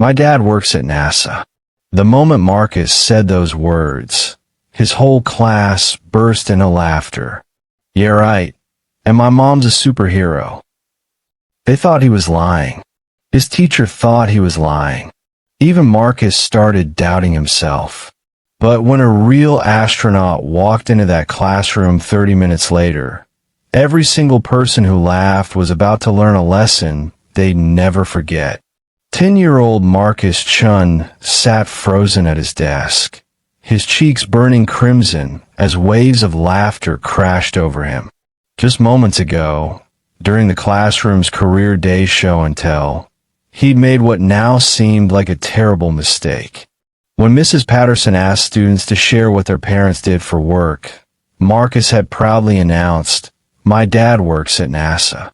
My dad works at NASA. The moment Marcus said those words, his whole class burst into laughter. Yeah, right. And my mom's a superhero. They thought he was lying. His teacher thought he was lying. Even Marcus started doubting himself. But when a real astronaut walked into that classroom 30 minutes later, every single person who laughed was about to learn a lesson they'd never forget. 10-year-old Marcus Chun sat frozen at his desk, his cheeks burning crimson as waves of laughter crashed over him. Just moments ago, during the classroom's career day show and tell, he'd made what now seemed like a terrible mistake. When Mrs. Patterson asked students to share what their parents did for work, Marcus had proudly announced, "My dad works at NASA."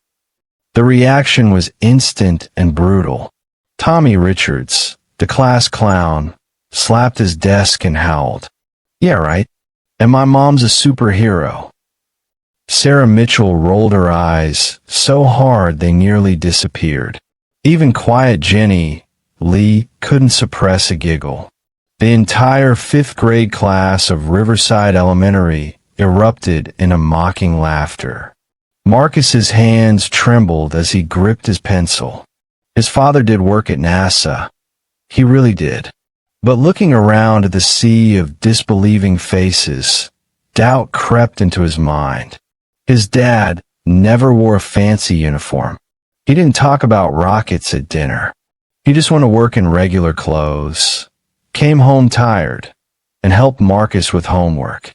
The reaction was instant and brutal. Tommy Richards, the class clown, slapped his desk and howled, "Yeah, right. And my mom's a superhero." Sarah Mitchell rolled her eyes so hard they nearly disappeared. Even quiet Jenny Lee couldn't suppress a giggle. The entire fifth grade class of Riverside Elementary erupted in a mocking laughter. Marcus's hands trembled as he gripped his pencil. His father did work at NASA. He really did. But looking around at the sea of disbelieving faces, doubt crept into his mind. His dad never wore a fancy uniform. He didn't talk about rockets at dinner. He just went to work in regular clothes, came home tired, and helped Marcus with homework.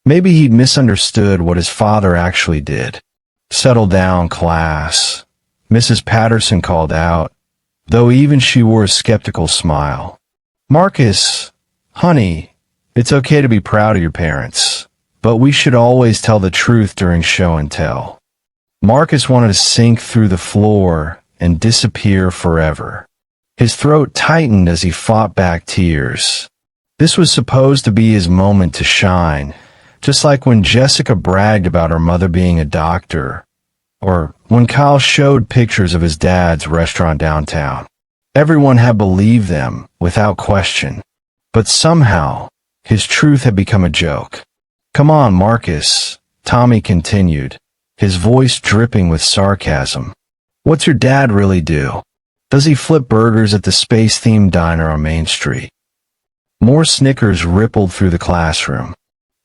Maybe he'd misunderstood what his father actually did. "Settle down, class," Mrs. Patterson called out, though even she wore a skeptical smile. "Marcus, honey, it's okay to be proud of your parents, but we should always tell the truth during show and tell." Marcus wanted to sink through the floor and disappear forever. His throat tightened as he fought back tears. This was supposed to be his moment to shine, just like when Jessica bragged about her mother being a doctor, or when Kyle showed pictures of his dad's restaurant downtown. Everyone had believed them without question, but somehow his truth had become a joke. "Come on, Marcus," Tommy continued, his voice dripping with sarcasm. "What's your dad really do? Does he flip burgers at the space-themed diner on Main Street?" More snickers rippled through the classroom.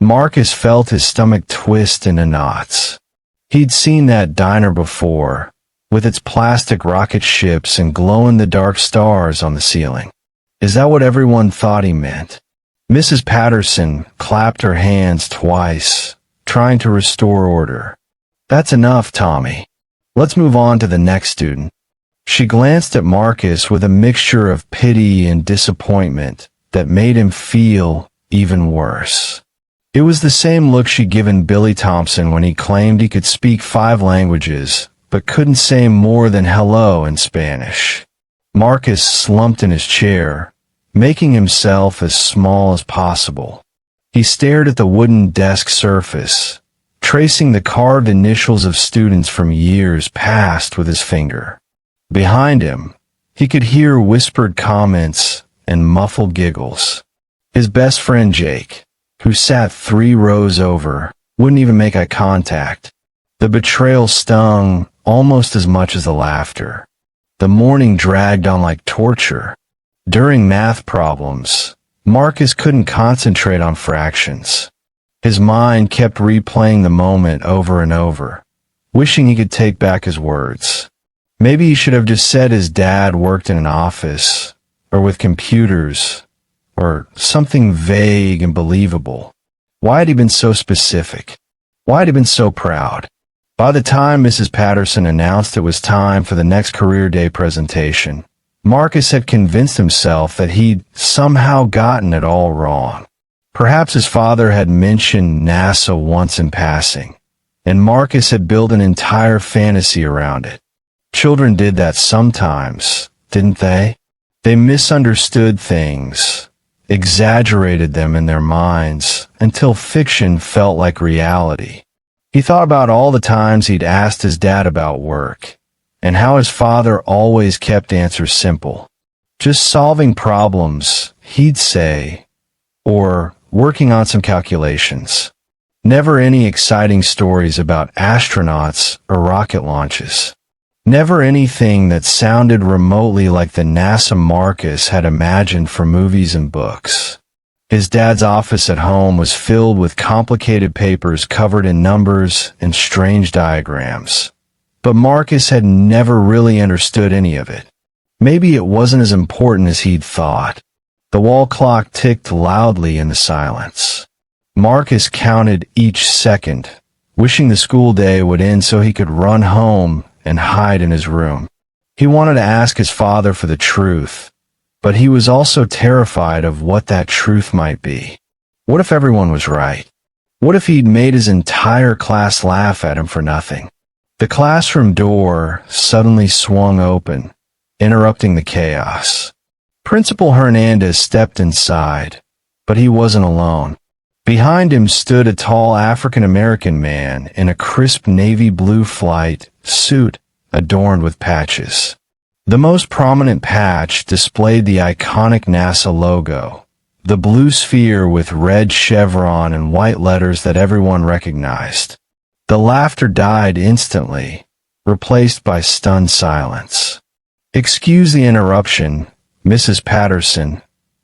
Marcus felt his stomach twist into knots. He'd seen that diner before, with its plastic rocket ships and glow-in-the-dark stars on the ceiling. Is that what everyone thought he meant? Mrs. Patterson clapped her hands twice, trying to restore order. "That's enough, Tommy. Let's move on to the next student." She glanced at Marcus with a mixture of pity and disappointment that made him feel even worse. It was the same look she'd given Billy Thompson when he claimed he could speak 5 languages, but couldn't say more than hello in Spanish. Marcus slumped in his chair, making himself as small as possible. He stared at the wooden desk surface, tracing the carved initials of students from years past with his finger. Behind him, he could hear whispered comments and muffled giggles. His best friend Jake, who sat 3 rows over, wouldn't even make eye contact. The betrayal stung almost as much as the laughter. The morning dragged on like torture. During math problems, Marcus couldn't concentrate on fractions. His mind kept replaying the moment over and over, wishing he could take back his words. Maybe he should have just said his dad worked in an office, or with computers, or something vague and believable. Why had he been so specific? Why had he been so proud? By the time Mrs. Patterson announced it was time for the next career day presentation, Marcus had convinced himself that he'd somehow gotten it all wrong. Perhaps his father had mentioned NASA once in passing, and Marcus had built an entire fantasy around it. Children did that sometimes, didn't they? They misunderstood things, exaggerated them in their minds, until fiction felt like reality. He thought about all the times he'd asked his dad about work, and how his father always kept answers simple. Just solving problems, he'd say, or working on some calculations. Never any exciting stories about astronauts or rocket launches. Never anything that sounded remotely like the NASA Marcus had imagined for movies and books. His dad's office at home was filled with complicated papers covered in numbers and strange diagrams. But Marcus had never really understood any of it. Maybe it wasn't as important as he'd thought. The wall clock ticked loudly in the silence. Marcus counted each second, wishing the school day would end so he could run home and hide in his room. He wanted to ask his father for the truth, but he was also terrified of what that truth might be. What if everyone was right? What if he'd made his entire class laugh at him for nothing? The classroom door suddenly swung open, interrupting the chaos. Principal Hernandez stepped inside, but he wasn't alone. Behind him stood a tall African-American man in a crisp navy blue flight suit adorned with patches. The most prominent patch displayed the iconic NASA logo, the blue sphere with red chevron and white letters that everyone recognized. The laughter died instantly, replaced by stunned silence. "Excuse the interruption, Mrs. Patterson,"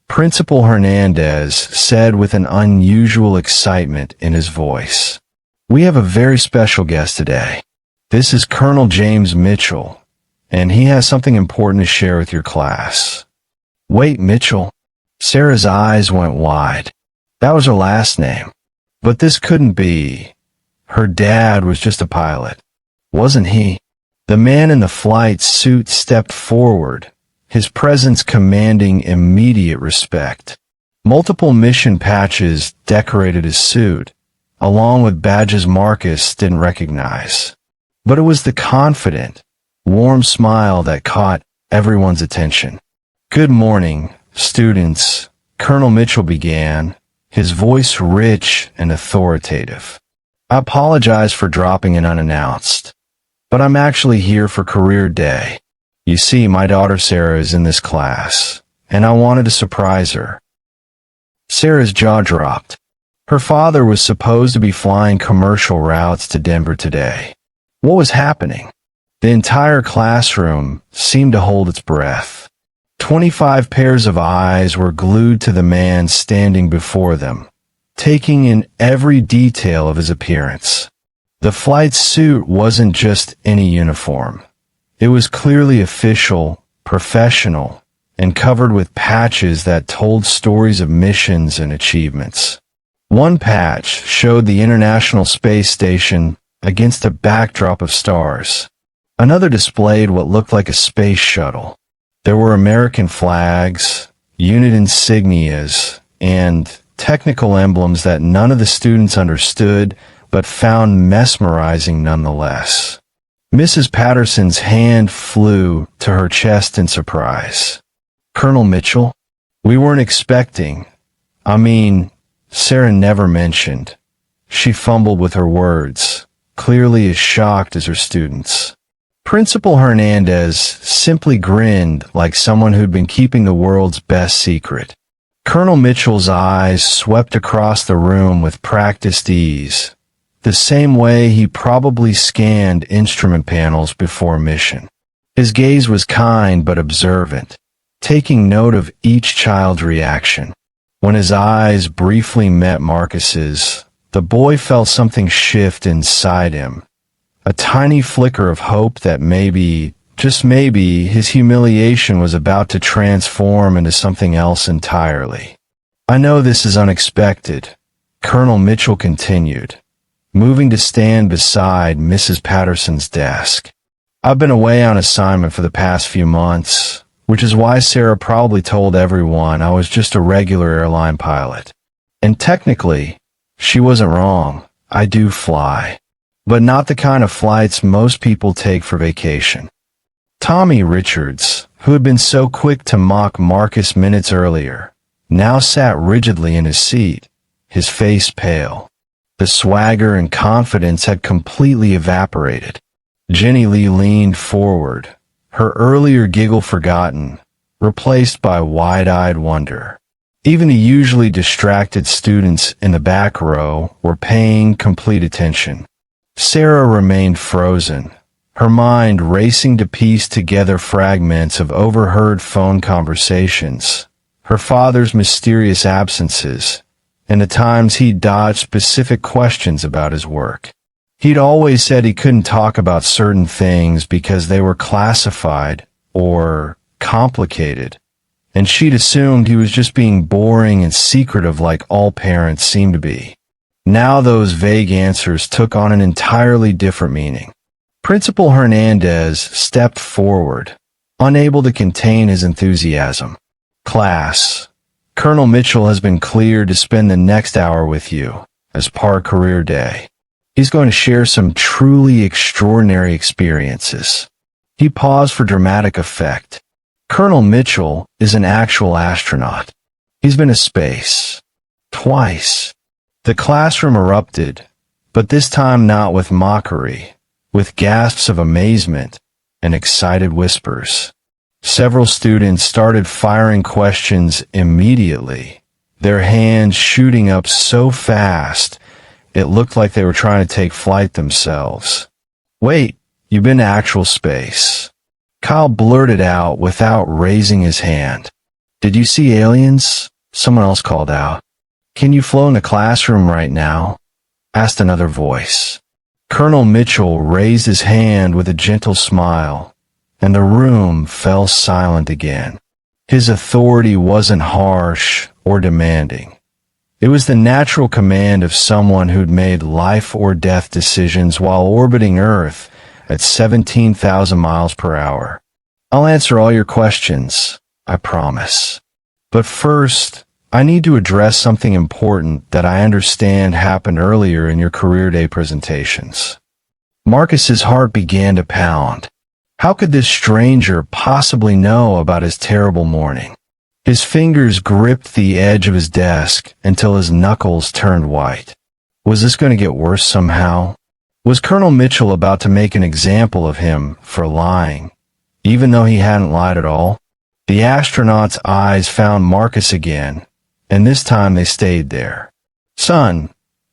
Principal Hernandez said with an unusual excitement in his voice. "We have a very special guest today. This is Colonel James Mitchell, and he has something important to share with your class." "Wait, Mitchell?" Sarah's eyes went wide. That was her last name. But this couldn't be. Her dad was just a pilot, wasn't he? The man in the flight suit stepped forward, his presence commanding immediate respect. Multiple mission patches decorated his suit, along with badges Marcus didn't recognize. But it was the confident, warm smile that caught everyone's attention. "Good morning, students," Colonel Mitchell began, his voice rich and authoritative. "I apologize for dropping in unannounced, but I'm actually here for career day. You see, my daughter Sarah is in this class, and I wanted to surprise her." Sarah's jaw dropped. Her father was supposed to be flying commercial routes to Denver today. What was happening? The entire classroom seemed to hold its breath. 25 pairs of eyes were glued to the man standing before them, taking in every detail of his appearance. The flight suit wasn't just any uniform. It was clearly official, professional, and covered with patches that told stories of missions and achievements. One patch showed the International Space Station against a backdrop of stars. Another displayed what looked like a space shuttle. There were American flags, unit insignias, and technical emblems that none of the students understood but found mesmerizing nonetheless. Mrs. Patterson's hand flew to her chest in surprise. "Colonel Mitchell? We weren't expecting. Sarah never mentioned." She fumbled with her words, clearly as shocked as her students. Principal Hernandez simply grinned like someone who'd been keeping the world's best secret. Colonel Mitchell's eyes swept across the room with practiced ease, the same way he probably scanned instrument panels before mission. His gaze was kind but observant, taking note of each child's reaction. When his eyes briefly met Marcus's, the boy felt something shift inside him, a tiny flicker of hope that maybe, just maybe, his humiliation was about to transform into something else entirely. "I know this is unexpected," Colonel Mitchell continued, moving to stand beside Mrs. Patterson's desk. "I've been away on assignment for the past few months, which is why Sarah probably told everyone I was just a regular airline pilot. And technically, she wasn't wrong. I do fly, but not the kind of flights most people take for vacation." Tommy Richards, who had been so quick to mock Marcus minutes earlier, now sat rigidly in his seat, his face pale. The swagger and confidence had completely evaporated. Jenny Lee leaned forward, her earlier giggle forgotten, replaced by wide-eyed wonder. Even the usually distracted students in the back row were paying complete attention. Sarah remained frozen, her mind racing to piece together fragments of overheard phone conversations, her father's mysterious absences, and the times he'd dodged specific questions about his work. He'd always said he couldn't talk about certain things because they were classified or complicated, and she'd assumed he was just being boring and secretive like all parents seem to be. Now those vague answers took on an entirely different meaning. Principal Hernandez stepped forward, unable to contain his enthusiasm. "Class, Colonel Mitchell has been cleared to spend the next hour with you as part of career day. He's going to share some truly extraordinary experiences." He paused for dramatic effect. Colonel Mitchell is an actual astronaut. He's been to space. Twice. The classroom erupted, but this time not with mockery, with gasps of amazement and excited whispers. Several students started firing questions immediately, their hands shooting up so fast it looked like they were trying to take flight themselves. "Wait, you've been to actual space?" Kyle blurted out without raising his hand. "Did you see aliens?" Someone else called out. "Can you flow in the classroom right now?" asked another voice. Colonel Mitchell raised his hand with a gentle smile, and the room fell silent again. His authority wasn't harsh or demanding. It was the natural command of someone who'd made life or death decisions while orbiting Earth at 17,000 miles per hour. "I'll answer all your questions, I promise. But first, I need to address something important that I understand happened earlier in your career day presentations." Marcus's heart began to pound. How could this stranger possibly know about his terrible morning? His fingers gripped the edge of his desk until his knuckles turned white. Was this going to get worse somehow? Was Colonel Mitchell about to make an example of him for lying, even though he hadn't lied at all? The astronaut's eyes found Marcus again, and this time they stayed there. "Son,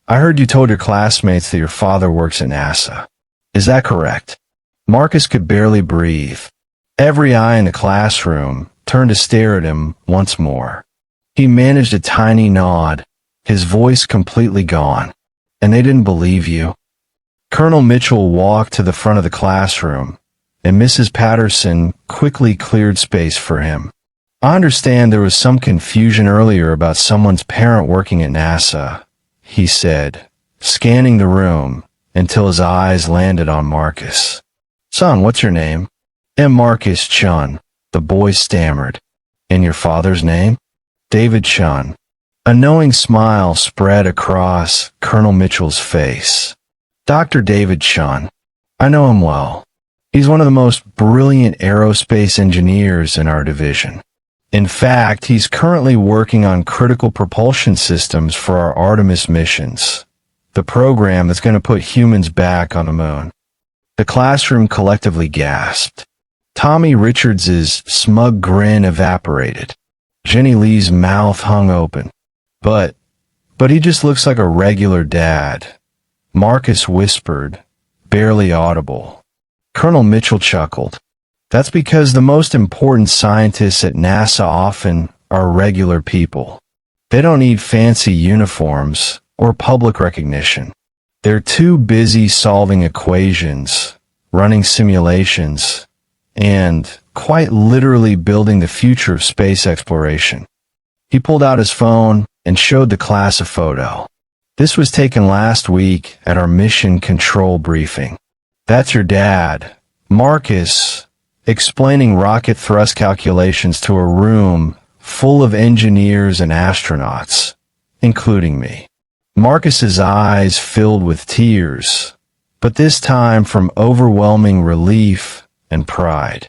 I heard you told your classmates that your father works at NASA. Is that correct?" Marcus could barely breathe. Every eye in the classroom turned to stare at him once more. He managed a tiny nod, his voice completely gone. "And they didn't believe you?" Colonel Mitchell walked to the front of the classroom, and Mrs. Patterson quickly cleared space for him. "I understand there was some confusion earlier about someone's parent working at NASA," he said, scanning the room until his eyes landed on Marcus. "Son, what's your name?" "M. Marcus Chun," the boy stammered. "And your father's name?" "David Chun." A knowing smile spread across Colonel Mitchell's face. "Dr. David Chun. I know him well. He's one of the most brilliant aerospace engineers in our division. In fact, he's currently working on critical propulsion systems for our Artemis missions, the program that's going to put humans back on the moon." The classroom collectively gasped. Tommy Richards's smug grin evaporated. Jenny Lee's mouth hung open. But he just looks like a regular dad," Marcus whispered, barely audible. Colonel Mitchell chuckled. "That's because the most important scientists at NASA often are regular people. They don't need fancy uniforms or public recognition. They're too busy solving equations, running simulations, and quite literally building the future of space exploration." He pulled out his phone and showed the class a photo. "This was taken last week at our mission control briefing. That's your dad, Marcus, explaining rocket thrust calculations to a room full of engineers and astronauts, including me." Marcus's eyes filled with tears, but this time from overwhelming relief and pride.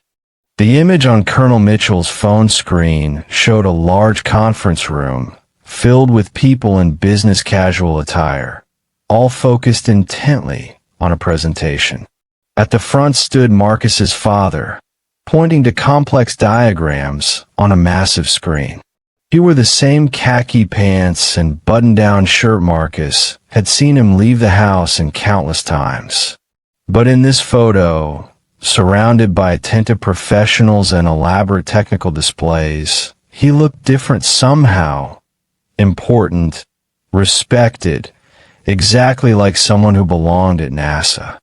The image on Colonel Mitchell's phone screen showed a large conference room filled with people in business casual attire, all focused intently on a presentation. At the front stood Marcus's father, pointing to complex diagrams on a massive screen. He wore the same khaki pants and button-down shirt Marcus had seen him leave the house in countless times. But in this photo, surrounded by attentive professionals and elaborate technical displays, he looked different somehow. Important, respected, exactly like someone who belonged at NASA.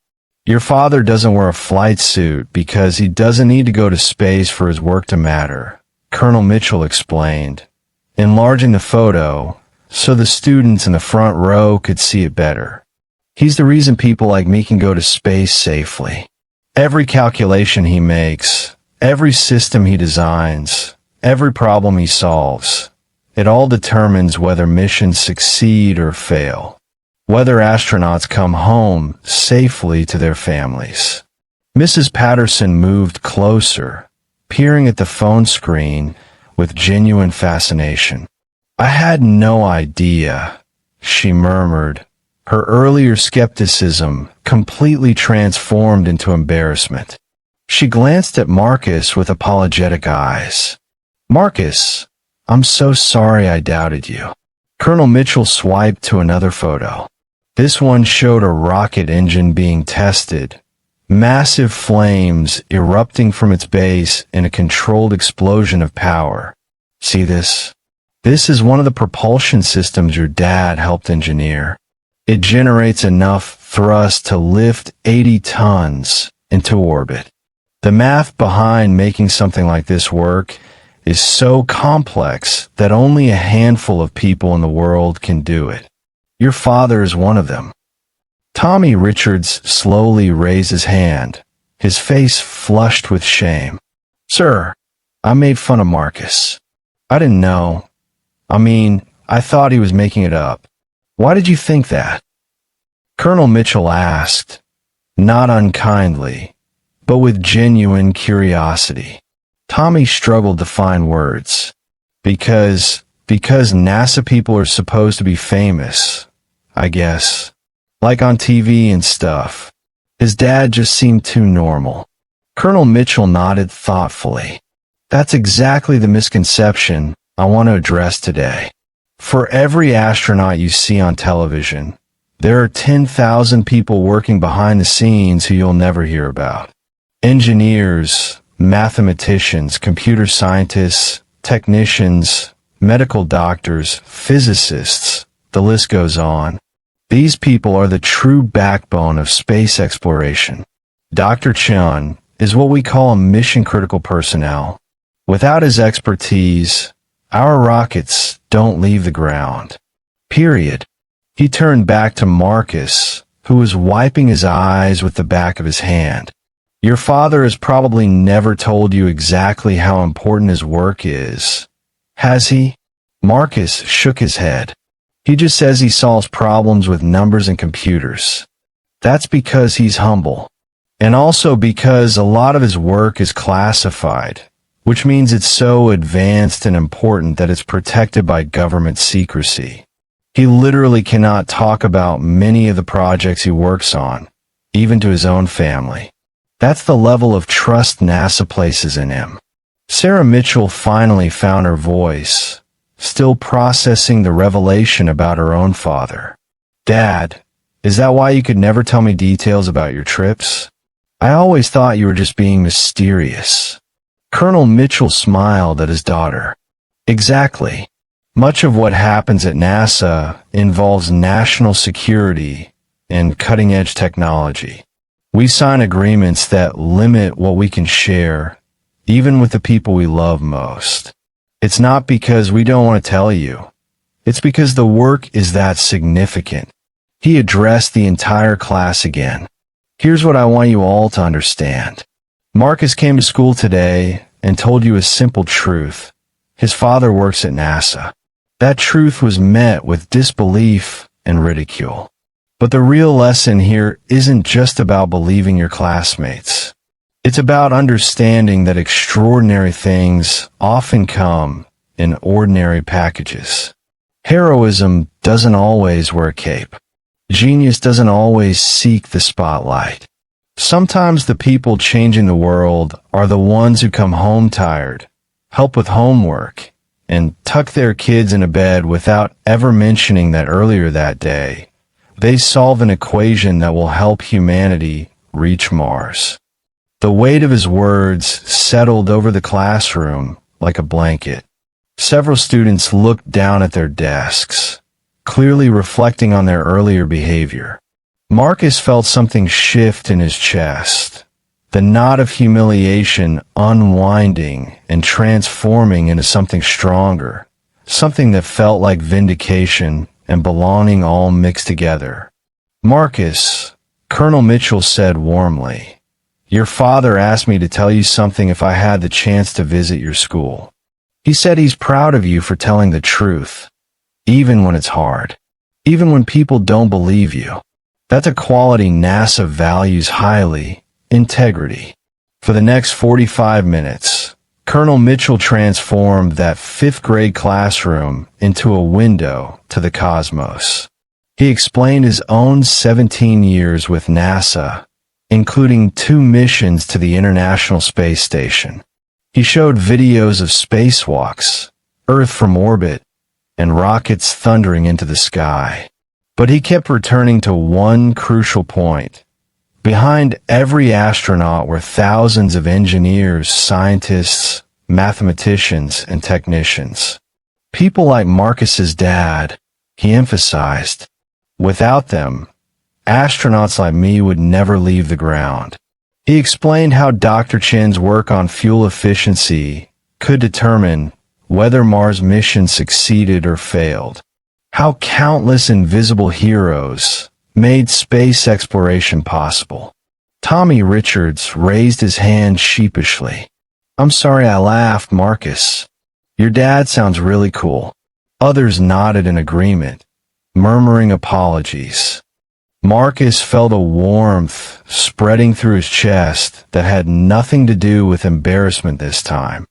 Your father doesn't wear a flight suit because he doesn't need to go to space for his work to matter, Colonel Mitchell explained, enlarging the photo so the students in the front row could see it better. He's the reason people like me can go to space safely. Every calculation he makes, every system he designs, every problem he solves, it all determines whether missions succeed or fail, whether astronauts come home safely to their families. Mrs. Patterson moved closer, peering at the phone screen with genuine fascination. "I had no idea," she murmured, her earlier skepticism completely transformed into embarrassment. She glanced at Marcus with apologetic eyes. "Marcus, I'm so sorry I doubted you." Colonel Mitchell swiped to another photo. This one showed a rocket engine being tested, massive flames erupting from its base in a controlled explosion of power. "See this? This is one of the propulsion systems your dad helped engineer. It generates enough thrust to lift 80 tons into orbit. The math behind making something like this work is so complex that only a handful of people in the world can do it. Your father is one of them." Tommy Richards slowly raised his hand, his face flushed with shame. "Sir, I made fun of Marcus. I didn't know. I thought he was making it up. Why did you think that?" Colonel Mitchell asked, not unkindly, but with genuine curiosity. Tommy struggled to find words. Because NASA people are supposed to be famous, I guess. Like on TV and stuff. His dad just seemed too normal. Colonel Mitchell nodded thoughtfully. "That's exactly the misconception I want to address today. For every astronaut you see on television, there are 10,000 people working behind the scenes who you'll never hear about. Engineers, mathematicians, computer scientists, technicians, medical doctors, physicists, the list goes on. These people are the true backbone of space exploration. Dr. Chun is what we call a mission-critical personnel. Without his expertise, our rockets don't leave the ground. Period." He turned back to Marcus, who was wiping his eyes with the back of his hand. "Your father has probably never told you exactly how important his work is, has he?" Marcus shook his head. "He just says he solves problems with numbers and computers. That's because he's humble. And also because a lot of his work is classified, which means it's so advanced and important that it's protected by government secrecy. He literally cannot talk about many of the projects he works on, even to his own family. That's the level of trust NASA places in him." Sarah Mitchell finally found her voice, still processing the revelation about her own father. "Dad, is that why you could never tell me details about your trips? I always thought you were just being mysterious." Colonel Mitchell smiled at his daughter. "Exactly. Much of what happens at NASA involves national security and cutting-edge technology. We sign agreements that limit what we can share, even with the people we love most. It's not because we don't want to tell you. It's because the work is that significant." He addressed the entire class again. "Here's what I want you all to understand. Marcus came to school today and told you a simple truth. His father works at NASA. That truth was met with disbelief and ridicule. But the real lesson here isn't just about believing your classmates. It's about understanding that extraordinary things often come in ordinary packages. Heroism doesn't always wear a cape. Genius doesn't always seek the spotlight. Sometimes the people changing the world are the ones who come home tired, help with homework, and tuck their kids into bed without ever mentioning that earlier that day, they solve an equation that will help humanity reach Mars. The weight of his words settled over the classroom like a blanket. Several students looked down at their desks, clearly reflecting on their earlier behavior. Marcus felt something shift in his chest, the knot of humiliation unwinding and transforming into something stronger, something that felt like vindication and belonging all mixed together. "Marcus," Colonel Mitchell said warmly, "your father asked me to tell you something if I had the chance to visit your school. He said he's proud of you for telling the truth, even when it's hard, even when people don't believe you. That's a quality NASA values highly, integrity." For the next 45 minutes, Colonel Mitchell transformed that fifth-grade classroom into a window to the cosmos. He explained his own 17 years with NASA, including 2 missions to the International Space Station. He showed videos of spacewalks, Earth from orbit, and rockets thundering into the sky. But he kept returning to one crucial point. Behind every astronaut were thousands of engineers, scientists, mathematicians, and technicians. People like Marcus's dad, he emphasized. Without them, astronauts like me would never leave the ground. He explained how Dr. Chen's work on fuel efficiency could determine whether Mars mission succeeded or failed. How countless invisible heroes made space exploration possible. Tommy Richards raised his hand sheepishly. "I'm sorry I laughed, Marcus. Your dad sounds really cool." Others nodded in agreement, murmuring apologies. Marcus felt a warmth spreading through his chest that had nothing to do with embarrassment this time.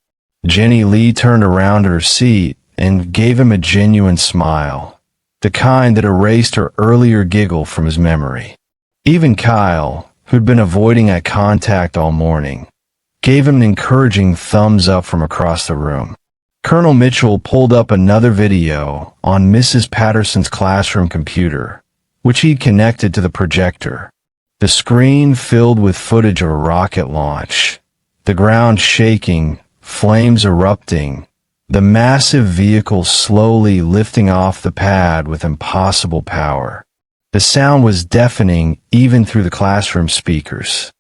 Jenny Lee turned around in her seat and gave him a genuine smile, the kind that erased her earlier giggle from his memory. Even Kyle, who'd been avoiding eye contact all morning, gave him an encouraging thumbs up from across the room. Colonel Mitchell pulled up another video on Mrs. Patterson's classroom computer, which he'd connected to the projector. The screen filled with footage of a rocket launch, the ground shaking, flames erupting, the massive vehicle slowly lifting off the pad with impossible power. The sound was deafening even through the classroom speakers.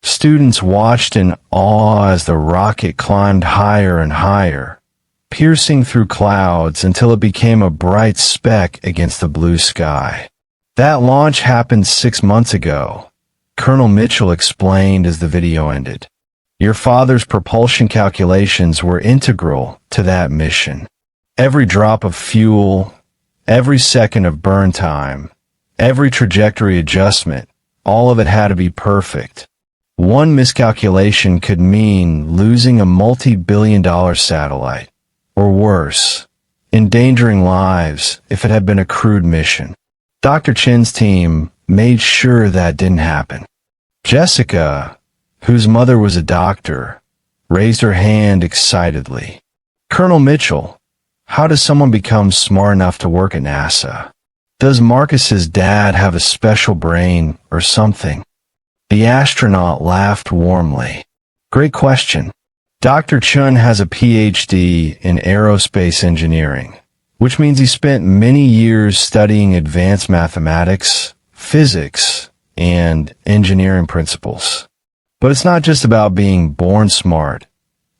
Students watched in awe as the rocket climbed higher and higher, piercing through clouds until it became a bright speck against the blue sky. "That launch happened 6 months ago," Colonel Mitchell explained as the video ended. "Your father's propulsion calculations were integral to that mission. Every drop of fuel, every second of burn time, every trajectory adjustment, all of it had to be perfect. One miscalculation could mean losing a multi-billion-dollar satellite, or worse, endangering lives if it had been a crewed mission. Dr. Chen's team made sure that didn't happen." Jessica, whose mother was a doctor, raised her hand excitedly. "Colonel Mitchell, how does someone become smart enough to work at NASA? Does Marcus's dad have a special brain or something?" The astronaut laughed warmly. "Great question. Dr. Chun has a PhD in aerospace engineering, which means he spent many years studying advanced mathematics, physics, and engineering principles. But it's not just about being born smart.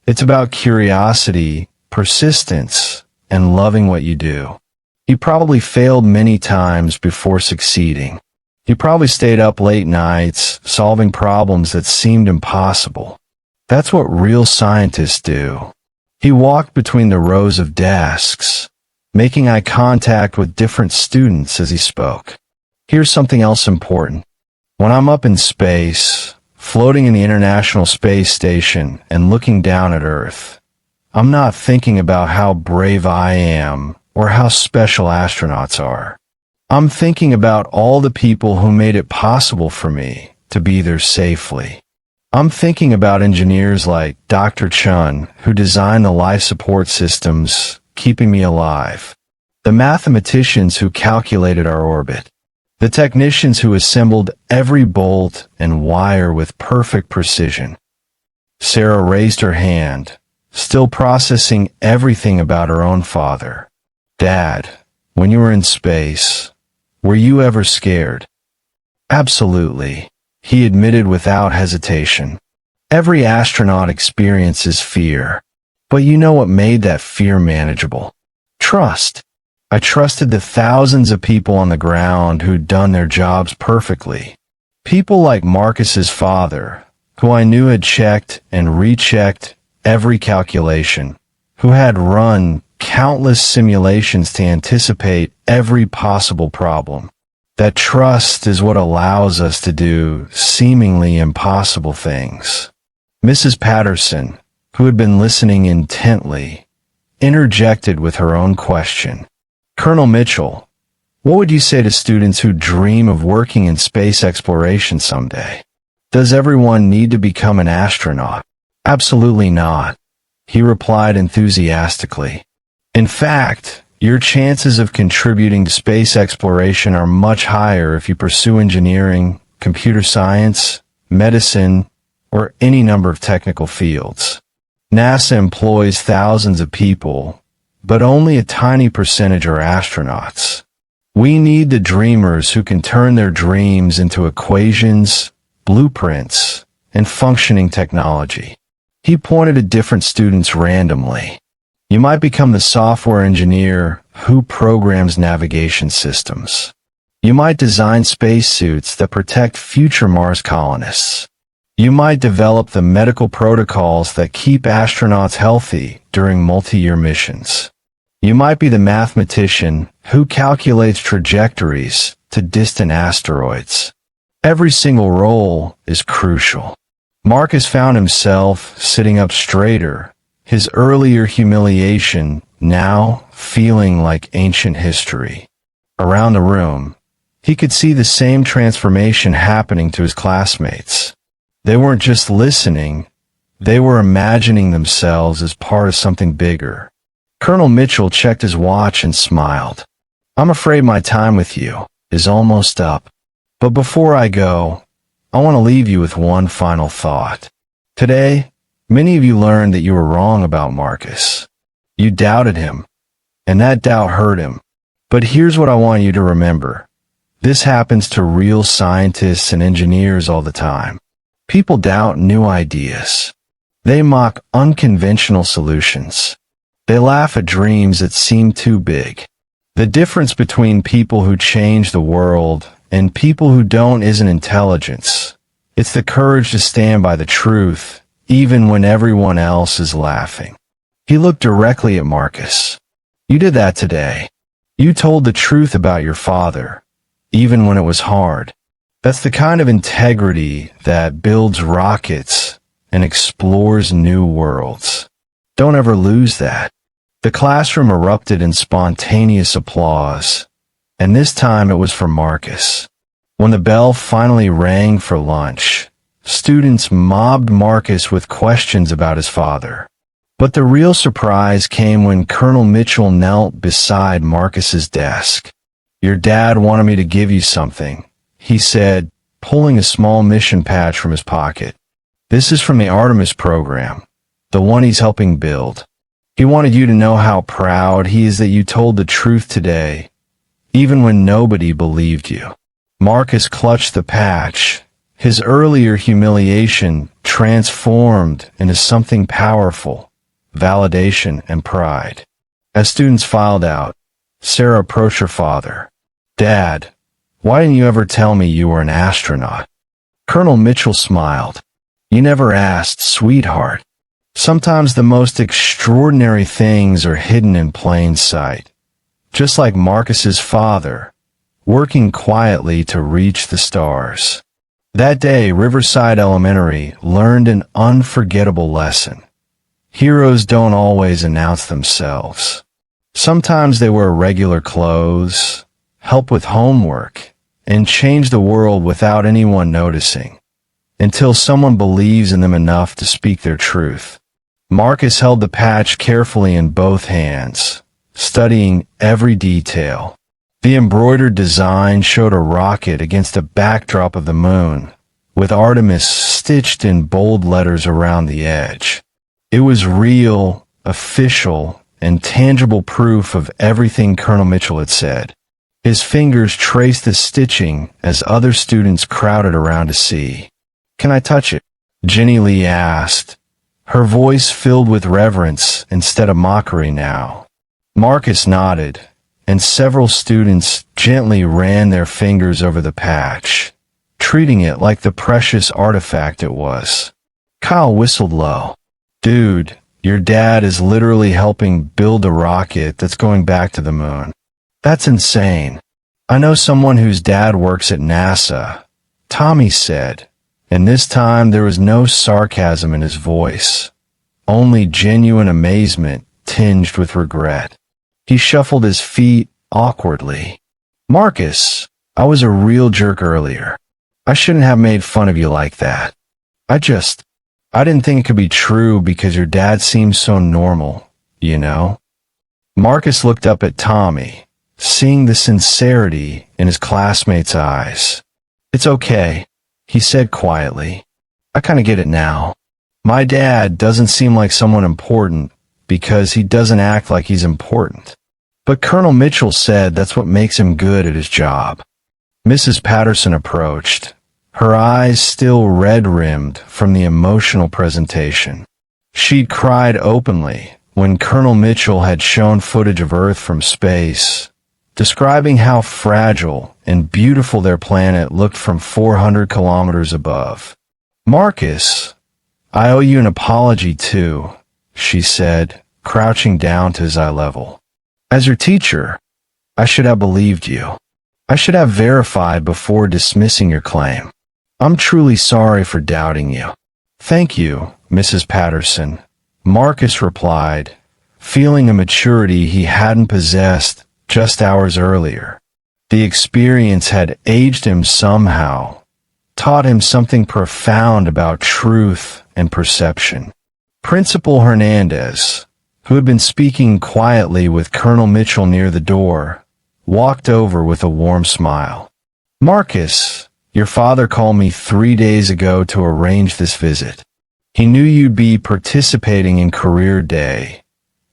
It's about curiosity, persistence, and loving what you do. He probably failed many times before succeeding. He probably stayed up late nights, solving problems that seemed impossible. That's what real scientists do." He walked between the rows of desks, making eye contact with different students as he spoke. "Here's something else important. When I'm up in space, floating in the International Space Station and looking down at Earth, I'm not thinking about how brave I am or how special astronauts are. I'm thinking about all the people who made it possible for me to be there safely. I'm thinking about engineers like Dr. Chun, who designed the life support systems keeping me alive, the mathematicians who calculated our orbit, the technicians who assembled every bolt and wire with perfect precision. Sarah raised her hand, still processing everything about her own father. Dad, when you were in space, were you ever scared? Absolutely, he admitted without hesitation. Every astronaut experiences fear. But you know what made that fear manageable? Trust. I trusted the thousands of people on the ground who'd done their jobs perfectly. People like Marcus's father, who I knew had checked and rechecked every calculation, who had run countless simulations to anticipate every possible problem. That trust is what allows us to do seemingly impossible things. Mrs. Patterson, who had been listening intently, interjected with her own question. Colonel Mitchell, what would you say to students who dream of working in space exploration someday? Does everyone need to become an astronaut? Absolutely not, he replied enthusiastically. In fact, your chances of contributing to space exploration are much higher if you pursue engineering, computer science, medicine, or any number of technical fields. NASA employs thousands of people, but only a tiny percentage are astronauts. We need the dreamers who can turn their dreams into equations, blueprints, and functioning technology. He pointed at different students randomly. You might become the software engineer who programs navigation systems. You might design spacesuits that protect future Mars colonists. You might develop the medical protocols that keep astronauts healthy during multi-year missions. You might be the mathematician who calculates trajectories to distant asteroids. Every single role is crucial. Marcus found himself sitting up straighter, his earlier humiliation now feeling like ancient history. Around the room, he could see the same transformation happening to his classmates. They weren't just listening, they were imagining themselves as part of something bigger. Colonel Mitchell checked his watch and smiled. I'm afraid my time with you is almost up. But before I go, I want to leave you with one final thought. Today, many of you learned that you were wrong about Marcus. You doubted him, and that doubt hurt him. But here's what I want you to remember. This happens to real scientists and engineers all the time. People doubt new ideas. They mock unconventional solutions. They laugh at dreams that seem too big. The difference between people who change the world and people who don't isn't intelligence. It's the courage to stand by the truth, even when everyone else is laughing. He looked directly at Marcus. You did that today. You told the truth about your father, even when it was hard. That's the kind of integrity that builds rockets and explores new worlds. Don't ever lose that. The classroom erupted in spontaneous applause, and this time it was for Marcus. When the bell finally rang for lunch, students mobbed Marcus with questions about his father. But the real surprise came when Colonel Mitchell knelt beside Marcus's desk. Your dad wanted me to give you something, he said, pulling a small mission patch from his pocket. This is from the Artemis program, the one he's helping build. He wanted you to know how proud he is that you told the truth today, even when nobody believed you. Marcus clutched the patch. His earlier humiliation transformed into something powerful, validation and pride. As students filed out, Sarah approached her father. Dad, why didn't you ever tell me you were an astronaut? Colonel Mitchell smiled. You never asked, sweetheart. Sometimes the most extraordinary things are hidden in plain sight. Just like Marcus's father, working quietly to reach the stars. That day, Riverside Elementary learned an unforgettable lesson. Heroes don't always announce themselves. Sometimes they wear regular clothes, help with homework, and change the world without anyone noticing. until someone believes in them enough to speak their truth. Marcus held the patch carefully in both hands, studying every detail. The embroidered design showed a rocket against a backdrop of the moon, with Artemis stitched in bold letters around the edge. It was real, official, and tangible proof of everything Colonel Mitchell had said. His fingers traced the stitching as other students crowded around to see. "Can I touch it?" Jenny Lee asked, her voice filled with reverence instead of mockery now. Marcus nodded, and several students gently ran their fingers over the patch, treating it like the precious artifact it was. Kyle whistled low. "Dude, your dad is literally helping build a rocket that's going back to the moon. That's insane. I know someone whose dad works at NASA," Tommy said, and this time there was no sarcasm in his voice, only genuine amazement tinged with regret. He shuffled his feet awkwardly. "Marcus, I was a real jerk earlier. I shouldn't have made fun of you like that. I didn't think it could be true because your dad seems so normal, you know?" Marcus looked up at Tommy, seeing the sincerity in his classmate's eyes. "It's okay," he said quietly. "I kind of get it now. My dad doesn't seem like someone important because he doesn't act like he's important. But Colonel Mitchell said that's what makes him good at his job." Mrs. Patterson approached, her eyes still red-rimmed from the emotional presentation. She'd cried openly when Colonel Mitchell had shown footage of Earth from space, describing how fragile and beautiful their planet looked from 400 kilometers above. "Marcus, I owe you an apology too," she said, crouching down to his eye level. "As your teacher, I should have believed you. I should have verified before dismissing your claim. I'm truly sorry for doubting you." "Thank you, Mrs. Patterson," Marcus replied, feeling a maturity he hadn't possessed just hours earlier. The experience had aged him somehow, taught him something profound about truth and perception. Principal Hernandez, who had been speaking quietly with Colonel Mitchell near the door, walked over with a warm smile. "Marcus, your father called me 3 days ago to arrange this visit. He knew you'd be participating in Career Day,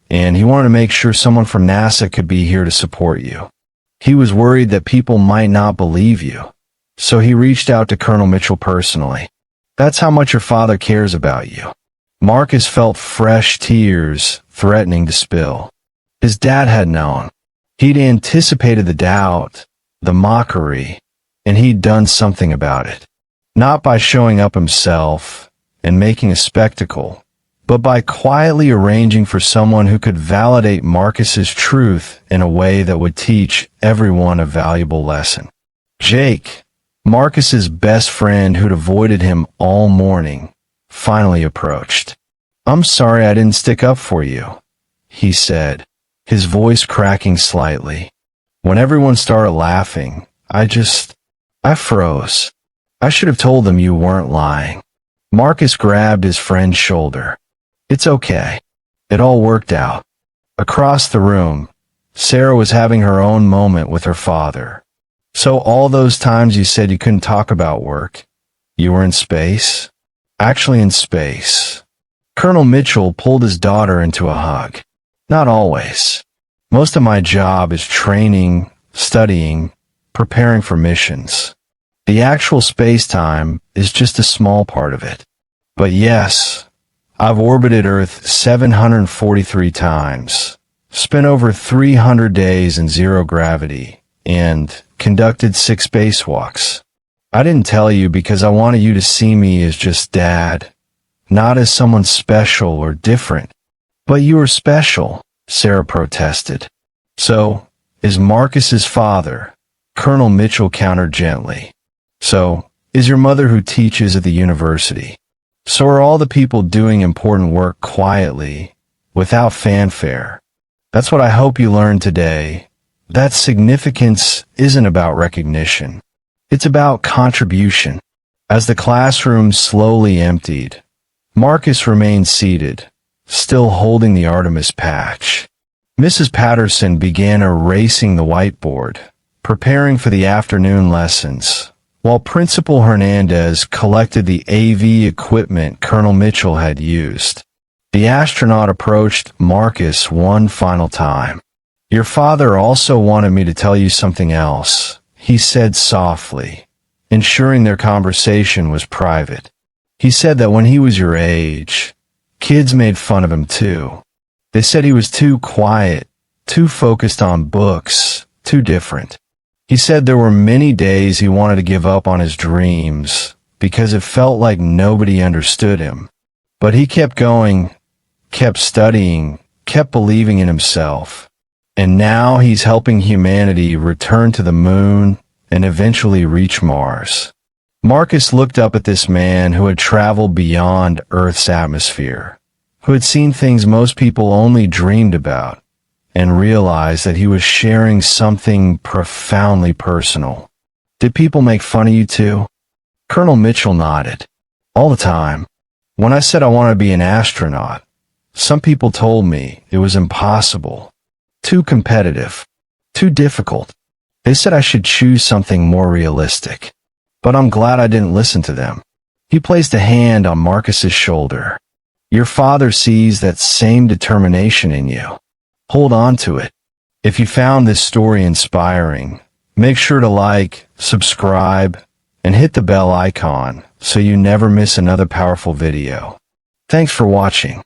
and he wanted to make sure someone from NASA could be here to support you. He was worried that people might not believe you, so he reached out to Colonel Mitchell personally. That's how much your father cares about you." Marcus felt fresh tears threatening to spill. His dad had known. He'd anticipated the doubt, the mockery, and he'd done something about it. Not by showing up himself and making a spectacle, but by quietly arranging for someone who could validate Marcus's truth in a way that would teach everyone a valuable lesson. Jake, Marcus's best friend who'd avoided him all morning, finally approached. "I'm sorry I didn't stick up for you," he said, his voice cracking slightly. "When everyone started laughing, I froze. I should have told them you weren't lying." Marcus grabbed his friend's shoulder. "It's okay. It all worked out." Across the room, Sarah was having her own moment with her father. "So all those times you said you couldn't talk about work, you were in space?" "Actually in space." Colonel Mitchell pulled his daughter into a hug. "Not always. Most of my job is training, studying, preparing for missions. The actual space-time is just a small part of it. But yes, I've orbited Earth 743 times, spent over 300 days in zero gravity, and conducted 6 spacewalks. I didn't tell you because I wanted you to see me as just Dad, not as someone special or different." "But you were special," Sarah protested. "So, is Marcus's father," Colonel Mitchell countered gently. "So, is your mother who teaches at the university. So are all the people doing important work quietly, without fanfare. That's what I hope you learned today, that significance isn't about recognition. It's about contribution. As the classroom slowly emptied, Marcus remained seated, still holding the Artemis patch. Mrs. Patterson began erasing the whiteboard, preparing for the afternoon lessons, while Principal Hernandez collected the AV equipment Colonel Mitchell had used. The astronaut approached Marcus one final time. "Your father also wanted me to tell you something else," he said softly, ensuring their conversation was private. "He said that when he was your age, kids made fun of him too. They said he was too quiet, too focused on books, too different. He said there were many days he wanted to give up on his dreams because it felt like nobody understood him. But he kept going, kept studying, kept believing in himself. And now he's helping humanity return to the moon and eventually reach Mars." Marcus looked up at this man who had traveled beyond Earth's atmosphere, who had seen things most people only dreamed about, and realized that he was sharing something profoundly personal. "Did people make fun of you too?" Colonel Mitchell nodded. "All the time. When I said I wanted to be an astronaut, some people told me it was impossible, too competitive, too difficult. They said I should choose something more realistic. But I'm glad I didn't listen to them." He placed a hand on Marcus's shoulder. "Your father sees that same determination in you. Hold on to it." If you found this story inspiring, make sure to like, subscribe, and hit the bell icon so you never miss another powerful video. Thanks for watching.